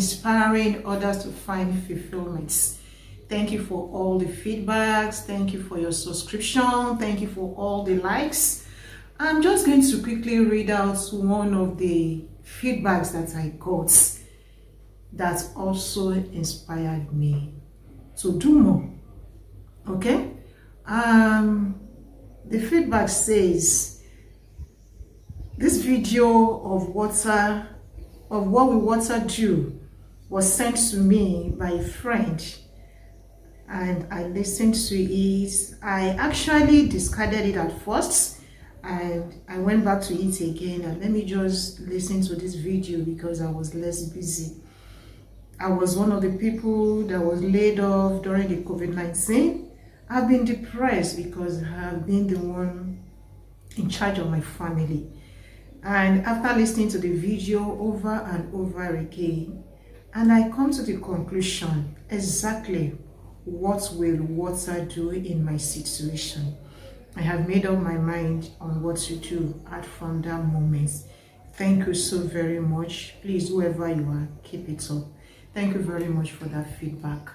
inspiring others to find fulfillment. Thank you for all the feedbacks. Thank you for your subscription. Thank you for all the likes. I'm just going to quickly read out one of the feedbacks that I got that also inspired me to do more. Okay? The feedback says, this video of what we water do was sent to me by a friend, and I listened to it. I actually discarded it at first, and I went back to it again, and let me just listen to this video because I was less busy. I was one of the people that was laid off during the COVID-19. I've been depressed because I have been the one in charge of my family. And after listening to the video over and over again, and I come to the conclusion exactly what will water do in my situation. I have made up my mind on what to do at from that moment. Thank you so very much. Please, whoever you are, keep it up. Thank you very much for that feedback.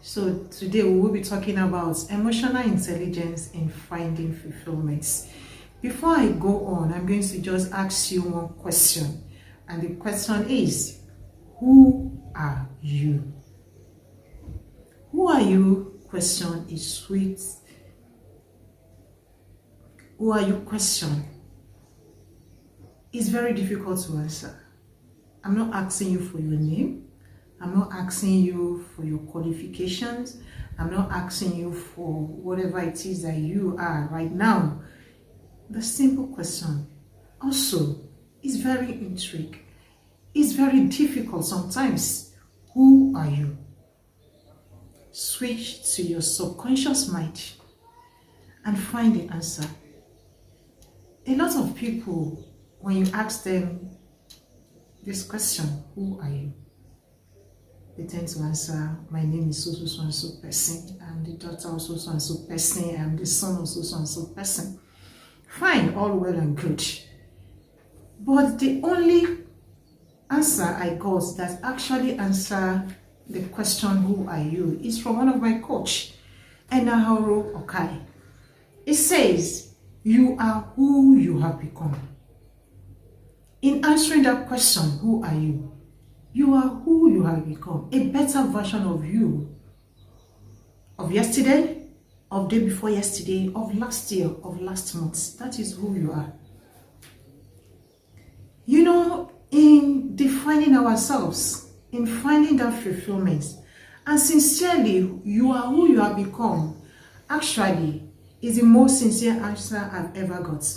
So today we will be talking about emotional intelligence in finding fulfillment. Before I go on, I'm going to just ask you one question. And the question is, who are you? Who are you? Question is sweet. Who are you? Question is very difficult to answer. I'm not asking you for your name. I'm not asking you for your qualifications. I'm not asking you for whatever it is that you are right now. The simple question also is very intriguing. It's very difficult sometimes. Who are you? Switch to your subconscious mind and find the answer. A lot of people, when you ask them this question, who are you? They tend to answer, my name is so and so person. I'm the daughter of so and so person. I'm the son of so and so person. Fine, all well and good. But the only answer I got that actually answer the question, who are you, is from one of my coach, Omojuwa-Okiye. It says, you are who you have become. In answering that question, who are you? You are who you have become, a better version of you, of yesterday, of day before yesterday, of last year, of last month. That is who you are. You know, in defining ourselves, in finding that fulfillment, and sincerely, you are who you have become, actually, is the most sincere answer I've ever got.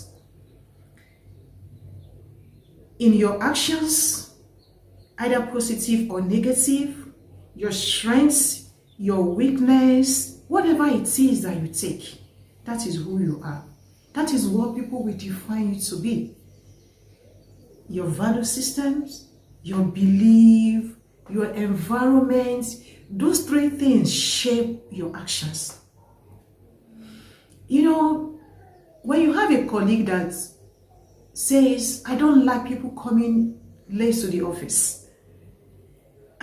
In your actions, either positive or negative, your strengths, your weakness, whatever it is that you take, that is who you are. That is what people will define you to be. Your value systems, your belief, your environment, those three things shape your actions. You know, when you have a colleague that says, I don't like people coming late to the office.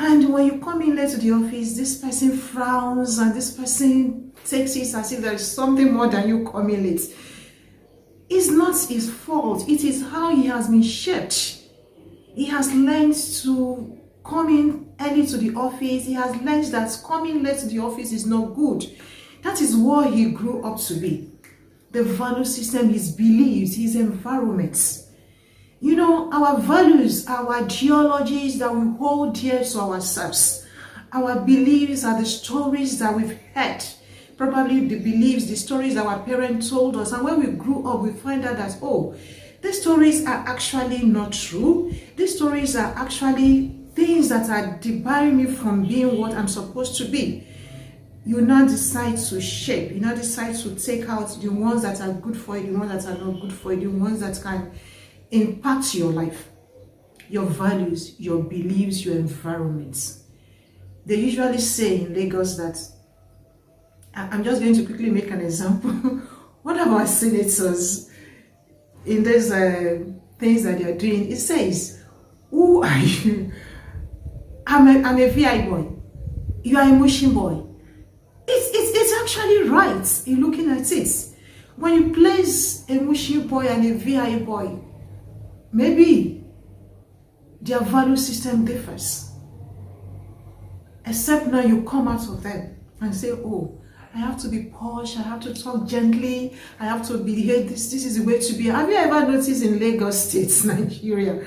And when you come in late to the office, this person frowns and this person takes it as if there is something more than you coming late. It's not his fault. It is how he has been shaped. He has learned to come in early to the office. He has learned that coming late to the office is not good. That is what he grew up to be. The value system, his beliefs, his environment. You know, our values, our ideologies that we hold dear to ourselves. Our beliefs are the stories that we've heard. Probably the beliefs, the stories that our parents told us. And when we grew up, we find out that, oh, these stories are actually not true. These stories are actually things that are debarring me from being what I'm supposed to be. You now decide to shape. You now decide to take out the ones that are good for you, the ones that are not good for you, the ones that can impact your life, your values, your beliefs, your environments. They usually say in Lagos that, I'm just going to quickly make an example. One of our senators, in these things that they are doing, it says, who are you? I'm a VI boy. You are a Mushin boy. It's actually right in looking at it. When you place a Mushin boy and a VI boy, maybe their value system differs. Except now you come out of them and say, oh, I have to be posh, I have to talk gently, I have to behave, this is the way to be. Have you ever noticed in Lagos State, Nigeria,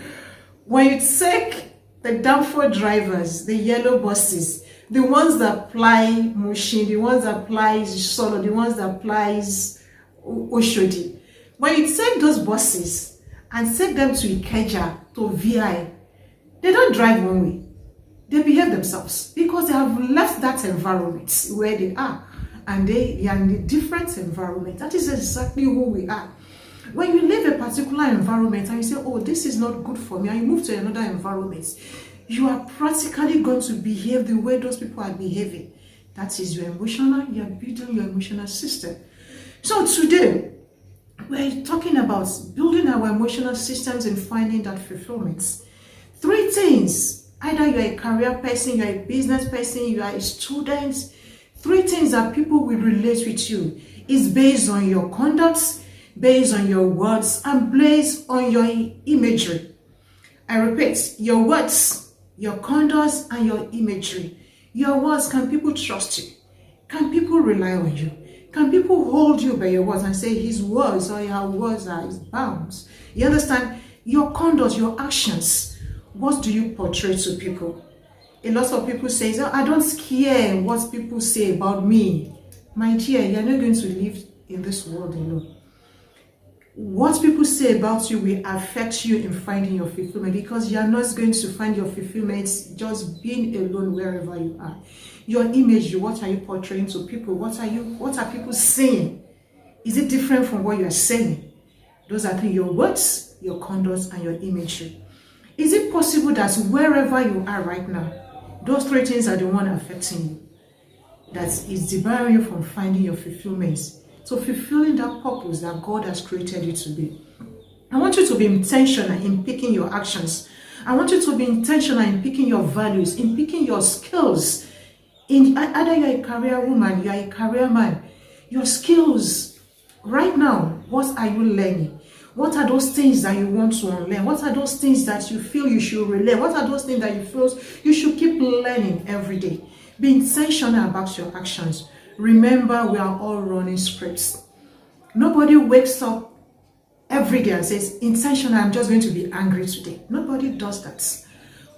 when you take the Danfo drivers, the yellow buses, the ones that ply Mushin, the ones that plies Solo, the ones that plies Oshodi, when you take those buses and take them to Ikeja, to VI, they don't drive one way. They behave themselves because they have left that environment where they are, and they are in a different environment. That is exactly who we are. When you leave a particular environment and you say, oh, this is not good for me, and you move to another environment, you are practically going to behave the way those people are behaving. That is your emotional, you are building your emotional system. So today, we're talking about building our emotional systems and finding that fulfillment. 3 things. Either you're a career person, you're a business person, you are a student. 3 things that people will relate with you is based on your conduct, based on your words, and based on your imagery. I repeat, your words, your conduct, and your imagery. Your words, can people trust you? Can people rely on you? Can people hold you by your words and say his words or your words are his bounds? You understand? Your conduct, your actions. What do you portray to people? A lot of people say, oh, I don't care what people say about me. My dear, you're not going to live in this world alone. What people say about you will affect you in finding your fulfillment, because you're not going to find your fulfillment just being alone wherever you are. Your image, what are you portraying to people? What are people saying? Is it different from what you are saying? Those are your words, your conduct, and your imagery. Is it possible that wherever you are right now, those 3 things are the one affecting you, that is debarring you from finding your fulfillment, so fulfilling that purpose that God has created you to be? I want you to be intentional in picking your actions. I want you to be intentional in picking your values, in picking your skills. In either you're a career woman, you're a career man, your skills right now, what are you learning? What are those things that you want to unlearn? What are those things that you feel you should relearn? What are those things that you feel you should keep learning every day? Be intentional about your actions. Remember, we are all running scripts. Nobody wakes up every day and says, intentional, I'm just going to be angry today. Nobody does that.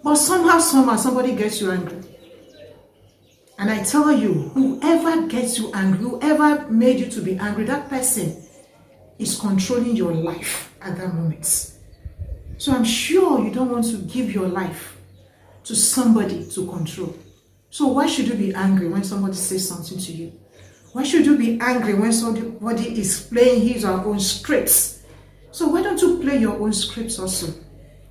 But somehow, somebody gets you angry. And I tell you, whoever gets you angry, whoever made you to be angry, that person is controlling your life at that moment. So I'm sure you don't want to give your life to somebody to control. So why should you be angry when somebody says something to you? Why should you be angry when somebody is playing his or her own scripts? So why don't you play your own scripts also?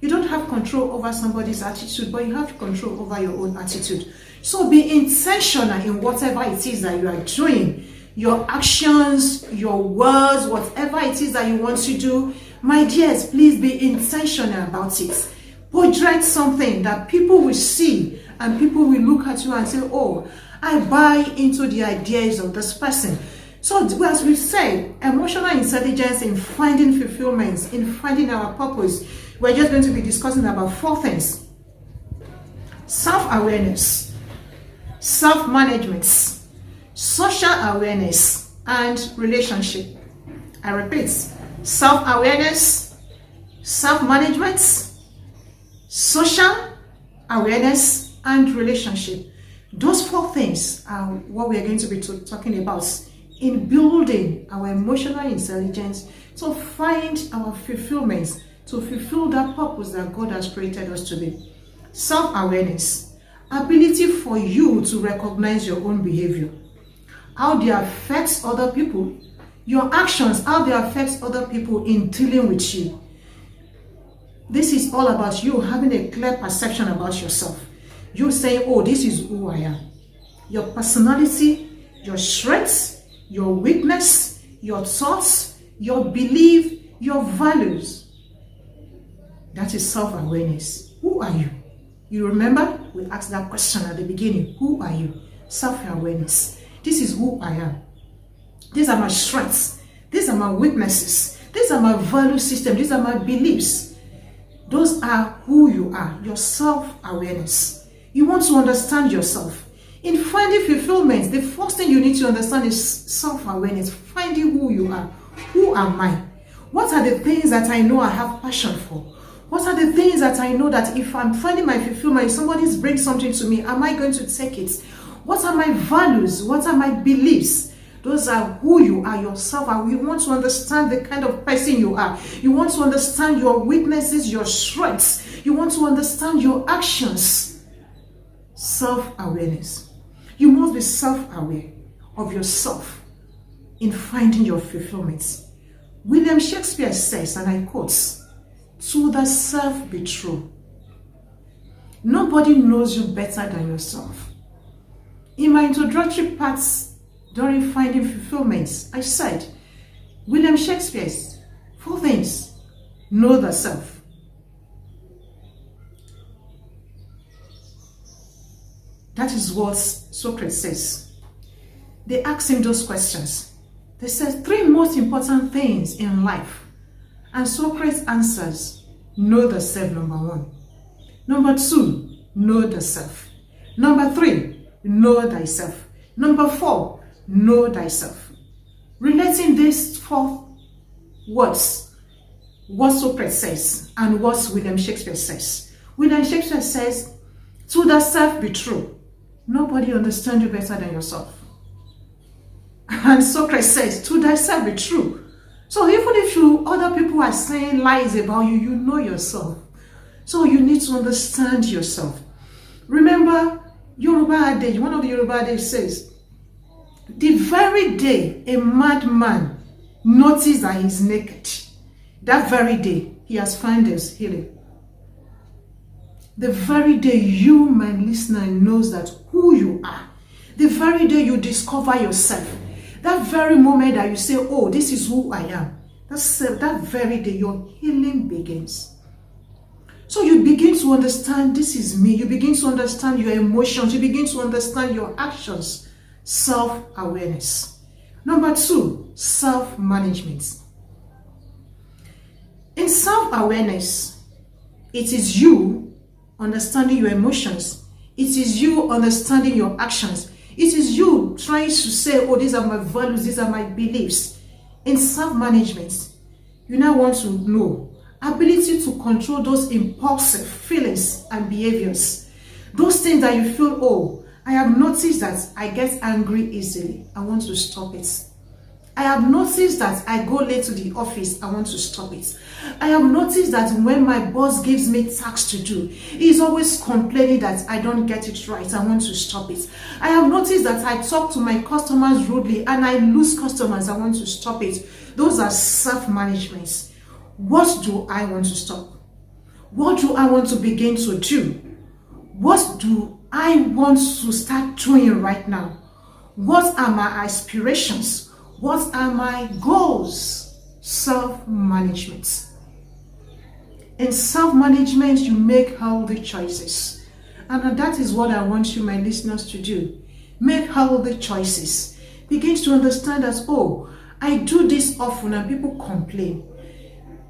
You don't have control over somebody's attitude, but you have control over your own attitude. So be intentional in whatever it is that you are doing. Your actions, your words, whatever it is that you want to do, my dears, please be intentional about it. Portray something that people will see and people will look at you and say, oh, I buy into the ideas of this person. So as we say, emotional intelligence in finding fulfillment, in finding our purpose, we're just going to be discussing about 4 things. Self-awareness, self-management, social awareness, and relationship. I repeat, self-awareness, self-management, social awareness, and relationship. Those 4 things are what we are going to be talking about in building our emotional intelligence to find our fulfillment, to fulfill that purpose that God has created us to be. Self-awareness, ability for you to recognize your own behavior, how they affect other people, your actions, how they affect other people in dealing with you. This is all about you having a clear perception about yourself. You saying, oh, this is who I am. Your personality, your strengths, your weakness, your thoughts, your belief, your values. That is self-awareness. Who are you? You remember? we ask that question at the beginning. Who are you? Self-awareness. This is who I am. These are my strengths. These are my weaknesses. These are my value system. These are my beliefs. Those are who you are, your self-awareness. You want to understand yourself. In finding fulfillment, the first thing you need to understand is self-awareness, finding who you are. Who am I? What are the things that I know I have passion for? What are the things that I know that if I'm finding my fulfillment, if somebody brings something to me, am I going to take it? What are my values? What are my beliefs? Those are who you are, yourself. And you want to understand the kind of person you are. You want to understand your weaknesses, your strengths. You want to understand your actions. Self-awareness. You must be self-aware of yourself in finding your fulfillment. William Shakespeare says, and I quote, "To the self be true." Nobody knows you better than yourself. In my introductory parts during finding fulfillment, I said, William Shakespeare's 4 things. Know the self. That is what Socrates says. They asked him those questions. They said 3 most important things in life. And Socrates answers, know the self, number 1. Number 2, know the self. Number 3, know thyself. Number 4, know thyself. Relating these 4 words, what Socrates says and what William Shakespeare says. William Shakespeare says, to the self be true. Nobody understands you better than yourself. And Socrates says, to thyself be true. So even if other people are saying lies about you, you know yourself. So you need to understand yourself. Remember, Yoruba adage, one of the Yoruba adage says, the very day a madman notices that he's naked, that very day he has found his healing. The very day you, my listener, knows that who you are, the very day you discover yourself, that very moment that you say, oh, this is who I am, that very day your healing begins. So you begin to understand, this is me. You begin to understand your emotions. You begin to understand your actions. Self-awareness. Number 2, self-management. In self-awareness, it is you understanding your emotions. It is you understanding your actions. It is you trying to say, oh, these are my values, these are my beliefs. In self-management, you now want to know ability to control those impulsive feelings and behaviors. Those things that you feel, oh, I have noticed that I get angry easily. I want to stop it. I have noticed that I go late to the office. I want to stop it. I have noticed that when my boss gives me tasks to do, he's always complaining that I don't get it right. I want to stop it. I have noticed that I talk to my customers rudely and I lose customers. I want to stop it. Those are self-managements. What do I want to stop? What do I want to begin to do? What do I want to start doing right now? What are my aspirations? What are my goals? Self-management. In self-management, you make healthy choices. And that is what I want you, my listeners, to do. Make healthy choices. Begin to understand that, oh, I do this often and people complain.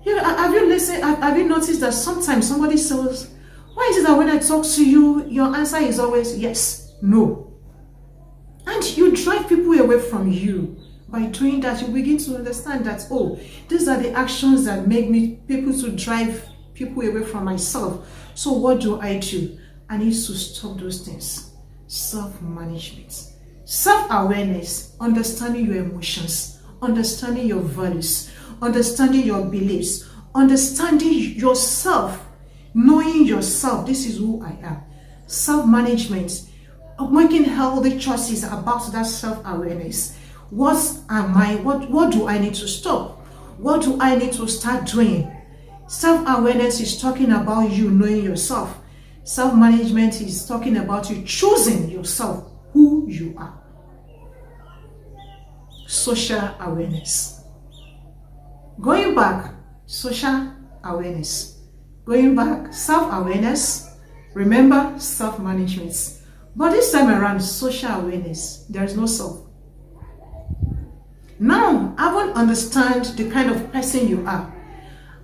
Have you noticed that sometimes somebody says, why is it that when I talk to you, your answer is always yes, no? And you drive people away from you. By doing that, you begin to understand that, oh, these are the actions that make me people to drive people away from myself. So what do? I need to stop those things. Self-management. Self-awareness, understanding your emotions, understanding your values, understanding your beliefs, understanding yourself, knowing yourself. This is who I am. Self-management, making healthy choices about that self-awareness. What am I? What do I need to stop? What do I need to start doing? Self-awareness is talking about you knowing yourself. Self-management is talking about you choosing yourself, who you are. Social awareness. Going back, social awareness. Going back, self-awareness, Remember, self-management. But this time around, social awareness. There is no self. Now, having understand the kind of person you are,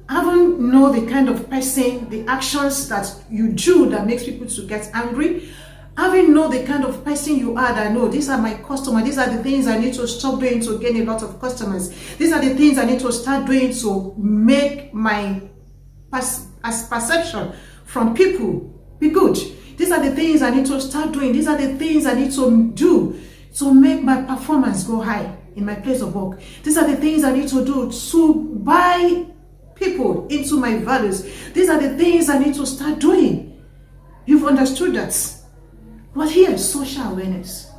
having know the kind of person, the actions that you do that makes people to get angry, having know the kind of person you are that know these are my customers, these are the things I need to stop doing to gain a lot of customers, these are the things I need to start doing to make my perception from people be good. These are the things I need to start doing. These are the things I need to do to make my performance go high in my place of work. These are the things I need to do to buy people into my values. These are the things I need to start doing. You've understood that. But here, social awareness.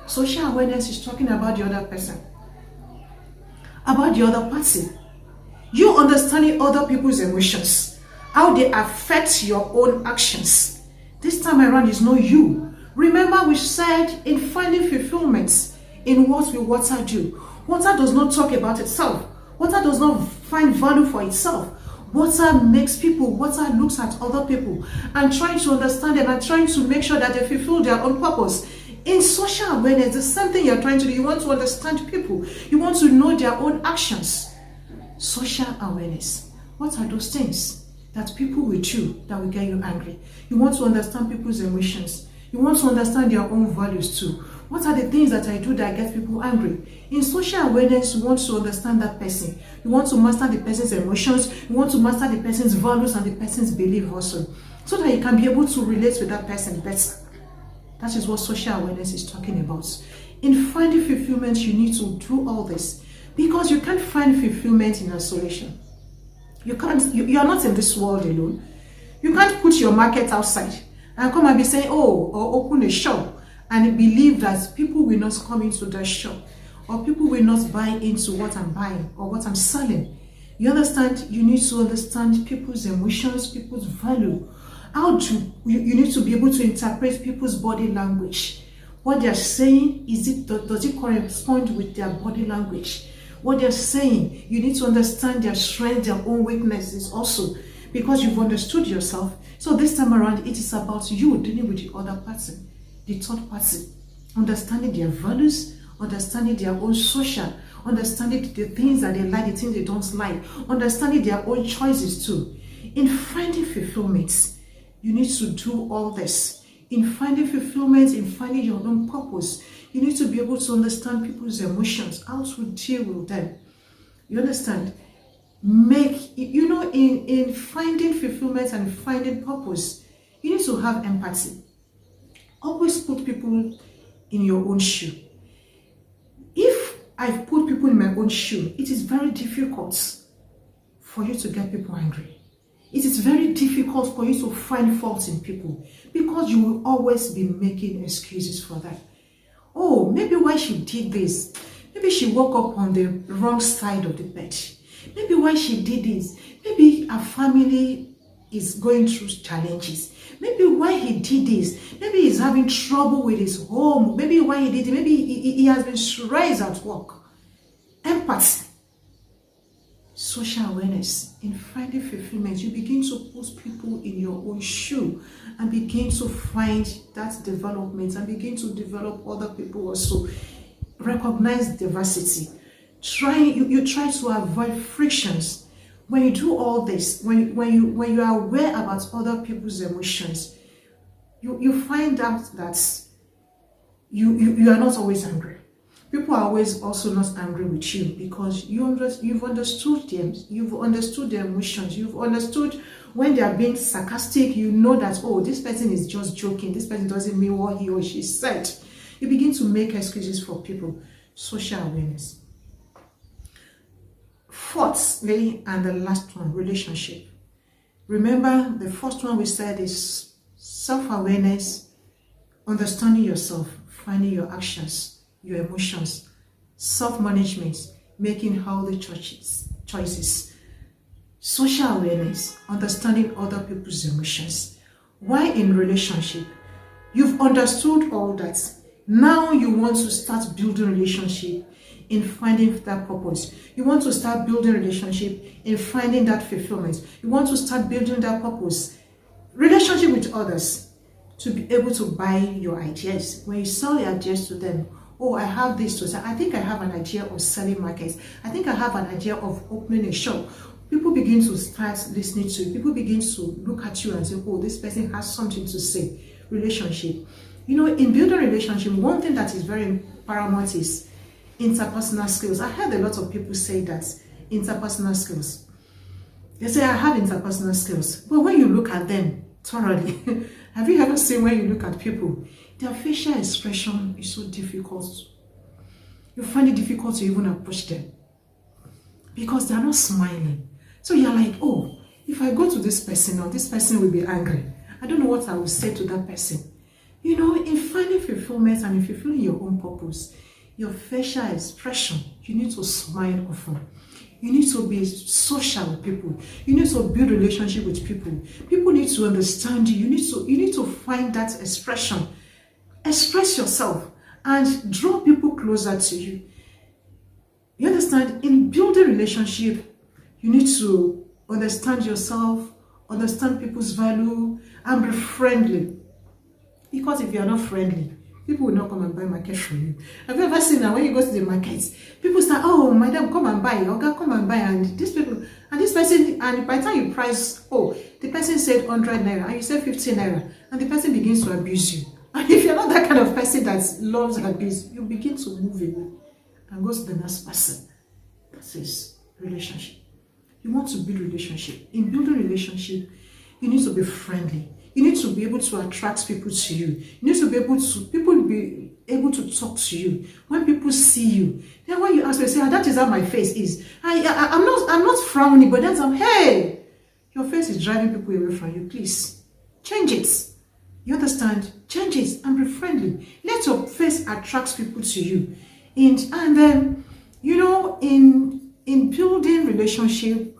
Social awareness is talking about the other person, about the other party. You understanding other people's emotions, how they affect your own actions. This time around is not you. Remember, we said in finding fulfillment in what we water do. Water does not talk about itself. Water does not find value for itself. Water makes people, water looks at other people and trying to understand them and trying to make sure that they fulfill their own purpose. In social awareness, the same thing you're trying to do. You want to understand people. You want to know their own actions. Social awareness. What are those things that people will do that will get you angry? You want to understand people's emotions. You want to understand their own values too. What are the things that I do that get people angry? In social awareness, you want to understand that person. You want to master the person's emotions. You want to master the person's values and the person's belief also, so that you can be able to relate with that person better. That is what social awareness is talking about. In finding fulfillment, you need to do all this, because you can't find fulfillment in isolation. You are not in this world alone. You can't put your market outside and come and be saying, oh, or open a shop and believe that people will not come into that shop, or people will not buy into what I'm buying or what I'm selling. You understand? You need to understand people's emotions, people's value. You need to be able to interpret people's body language. What they're saying, does it correspond with their body language? What they're saying, you need to understand their strengths, their own weaknesses also, because you've understood yourself. So this time around, it is about you dealing with the other person, the third party, understanding their values, understanding their own social, understanding the things that they like, the things they don't like, understanding their own choices too. In finding fulfillment, you need to do all this. In finding fulfillment, in finding your own purpose, you need to be able to understand people's emotions, how to deal with them. You understand? In finding fulfillment and finding purpose, you need to have empathy. Always put people in your own shoe. If I've put people in my own shoe, it is very difficult for you to get people angry. It is very difficult for you to find faults in people, because you will always be making excuses for that. Oh, maybe why she did this. Maybe she woke up on the wrong side of the bed. Maybe why she did this. Maybe her family is going through challenges. Maybe why he did this. Maybe he's having trouble with his home. Maybe why he did it. Maybe he has been stressed at work. Empathy. Social awareness. In finding fulfillment, you begin to put people in your own shoe and begin to find that development and begin to develop other people also. Recognize diversity. You try to avoid frictions. When you do all this, when you are aware about other people's emotions, you find out that you are not always angry. People are always also not angry with you, because you've understood them. You've understood their emotions. You've understood when they are being sarcastic. You know that, oh, this person is just joking. This person doesn't mean what he or she said. You begin to make excuses for people. Social awareness. Fourthly, and the last one, relationship. Remember, the first one we said is self-awareness, understanding yourself, finding your actions, your emotions, self-management, making healthy choices, social awareness, understanding other people's emotions. Why in relationship? You've understood all that. Now you want to start building relationship in finding that purpose. You want to start building relationship in finding that fulfillment. You want to start building that purpose. Relationship with others. to be able to buy your ideas. When you sell your ideas to them, oh, I have this to say. I think I have an idea of selling markets. I think I have an idea of opening a shop. People begin to start listening to you. People begin to look at you and say, oh, this person has something to say. Relationship. You know, in building a relationship, one thing that is very paramount is interpersonal skills. I heard a lot of people say that interpersonal skills. They say, I have interpersonal skills. But when you look at them thoroughly, have you ever seen when you look at people, their facial expression is so difficult. You find it difficult to even approach them because they are not smiling. So you're like, oh, if I go to this person now, this person will be angry. I don't know what I will say to that person. You know, in finding fulfillment and in fulfilling your own purpose, your facial expression, you need to smile often. You need to be social with people. You need to build relationship with people. People need to understand you. You need to find that expression. Express yourself and draw people closer to you. You understand? In building relationship, you need to understand yourself, understand people's value, and be friendly. Because if you are not friendly, people will not come and buy market from you. Have you ever seen that when you go to the market, people start, oh, madam, come and buy, okay, come and buy, and these people, and this person, and by the time you price, oh, the person said 100 naira, and you said 15 naira, and the person begins to abuse you. And if you're not that kind of person that loves abuse, you begin to move away and go to the next person. That is relationship. You want to build relationship. In building relationship, you need to be friendly. You need to be able to attract people to you. You need to be able to, people will be able to talk to you. When people see you, then when you ask me, say, ah, that is how my face is. I'm not frowning, but that's, hey, your face is driving people away from you. Please, change it. You understand? Change it and be friendly. Let your face attract people to you. And then, you know, in building relationship,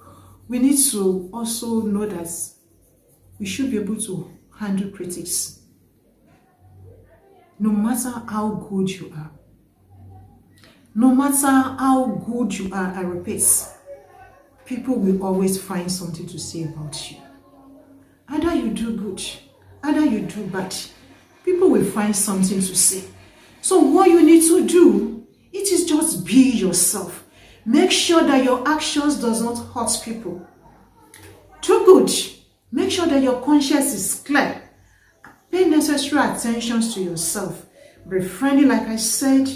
we need to also know that we should be able to handle critics. No matter how good you are. No matter how good you are, I repeat, people will always find something to say about you. Either you do good, either you do bad, people will find something to say. So what you need to do, it is just be yourself. Make sure that your actions does not hurt people. Do good. Make sure that your conscience is clear. Pay necessary attention to yourself. Be friendly, like I said.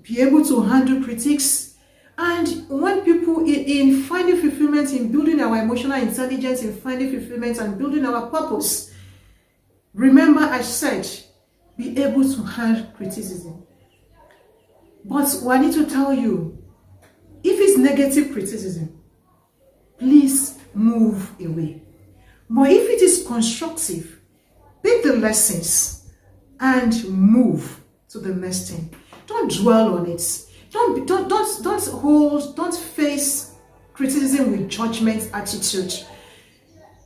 Be able to handle critics. And when people, in finding fulfillment, in building our emotional intelligence, in finding fulfillment and building our purpose, remember I said, be able to handle criticism. But I need to tell you, if it's negative criticism, please move away. But if it is constructive, pick the lessons and move to the next thing. Don't dwell on it. Don't face criticism with judgment attitude.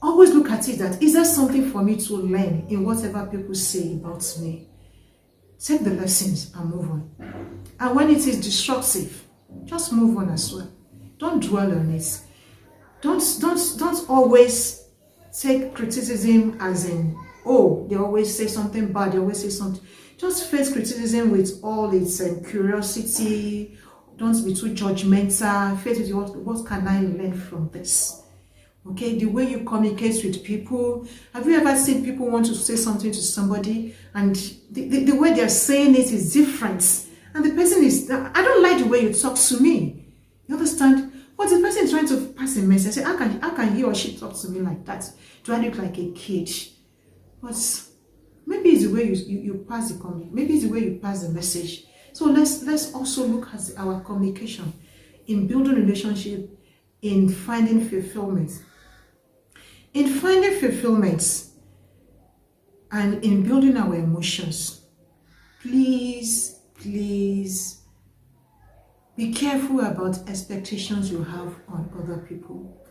Always look at it that, is there something for me to learn in whatever people say about me? Take the lessons and move on. And when it is destructive, just move on as well. Don't dwell on it. Don't always take criticism as in, oh, they always say something bad, they always say something. Just face criticism with all its curiosity. Don't be too judgmental. Face it with what can I learn from this? Okay, the way you communicate with people. Have you ever seen people want to say something to somebody and the way they're saying it is different? And the person is, I don't like the way you talk to me. You understand? But the person is trying to pass a message. I say, how can he or she talk to me like that? Do I look like a kid? But maybe it's the way you pass the comment. Maybe it's the way you pass the message. So let's also look at our communication in building relationship, in finding fulfillment. In finding fulfillment and in building our emotions, please be careful about expectations you have on other people.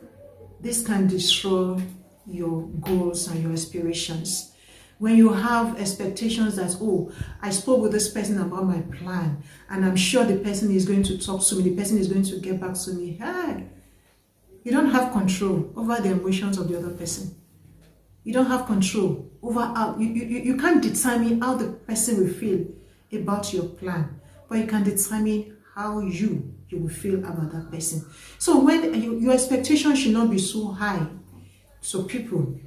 This can destroy your goals and your aspirations. When you have expectations that, oh, I spoke with this person about my plan, and I'm sure the person is going to talk to me, the person is going to get back to me. Hey, you don't have control over the emotions of the other person. You don't have control over how, you can't determine how the person will feel about your plan, but you can determine how you will feel about that person. So when your expectation should not be so high. So people,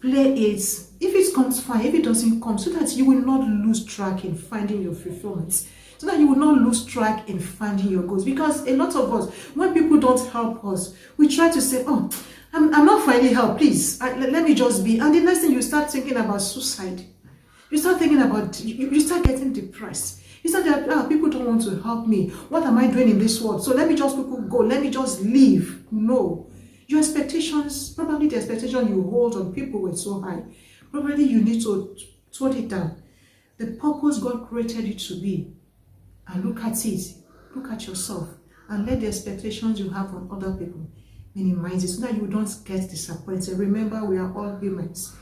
play it. If it comes, fine. If it doesn't come, so that you will not lose track in finding your fulfillment, so that you will not lose track in finding your goals. Because a lot of us, when people don't help us, we try to say, oh, I'm not finding help, please, let me just be. And the next thing, you start thinking about suicide. You start thinking about, you start getting depressed. You start that, people don't want to help me. What am I doing in this world? So let me just go. Let me just leave. No. Your expectations, probably the expectation you hold on people were so high. Probably you need to tone it down. The purpose God created you to be. And look at it. Look at yourself. And let the expectations you have on other people minimize it, so that you don't get disappointed. Remember, we are all humans.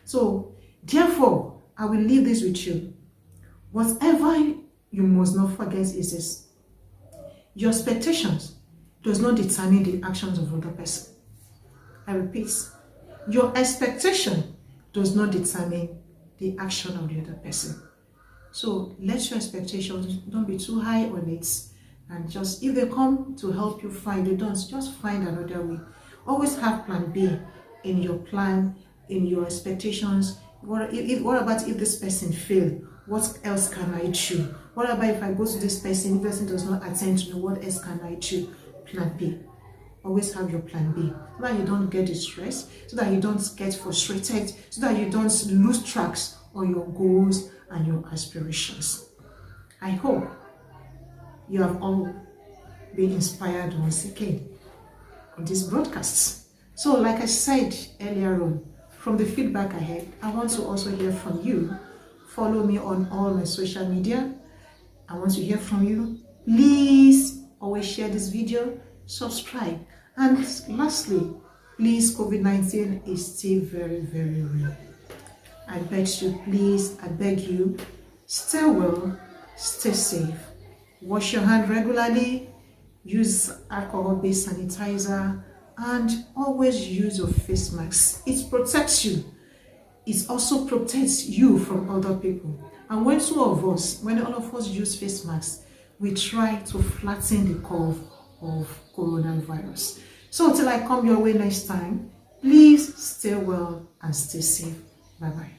So, therefore, I will leave this with you. Whatever you must not forget is this. Your expectations does not determine the actions of other person. I repeat, your expectation does not determine the action of the other person. So let your expectations, don't be too high on it, and just, if they come to help you find, they don't, just find another way. Always have plan B in your plan, in your expectations. What about if this person fail? What else can I do? What about if I go to this person, if this person does not attend to me, what else can I do? Plan B. Always have your plan B, so that you don't get distressed, so that you don't get frustrated, so that you don't lose tracks on your goals and your aspirations. I hope you have all been inspired once again on this broadcast. So like I said earlier on, from the feedback I had, I want to also hear from you. Follow me on all my social media. I want to hear from you. Please always share this video, subscribe, and lastly, please, COVID-19 is still very, very real. I beg you, please, I beg you, stay well, stay safe, wash your hand regularly, use alcohol-based sanitizer, and always use your face mask. It protects you. It also protects you from other people. And when all of us use face masks, we try to flatten the curve of coronavirus. So until I come your way next time, please stay well and stay safe. Bye-bye.